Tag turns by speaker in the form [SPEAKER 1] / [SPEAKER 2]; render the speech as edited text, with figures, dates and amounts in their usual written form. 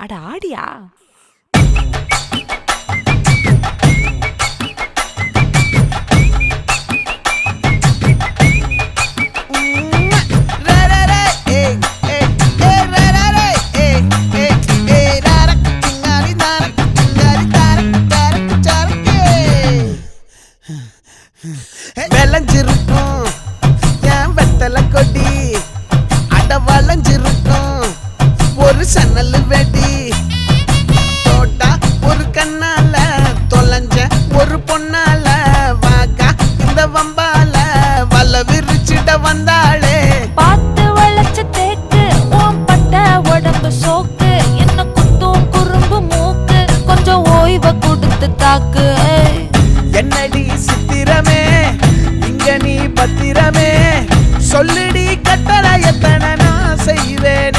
[SPEAKER 1] அட ஆடியா?
[SPEAKER 2] விளைஞ்சிருக்கும் என் வெத்தலை கொடி, அட வளைஞ்சிருக்கும் ஒரு சன்னல் வெடி. தோட்டா ஒரு கண்ணால தொலைஞ்ச ஒரு பொண்ணால வாக்கா இந்த வம்பால வல விரிச்சிட வந்தாளே.
[SPEAKER 1] பார்த்து வளைச்ச தேக்கு ஓம் பட்ட உடம்பு சோக்கு, என்ன குத்தும் குறும்பு மூக்கு, கொஞ்சம் ஓய்வை கொடுத்து தாக்கு.
[SPEAKER 2] என்னடி சித்திரமே இங்க நீ பத்திரமே, சொல்லுடி கட்டளை எத்தனை நான் செய்வேன்.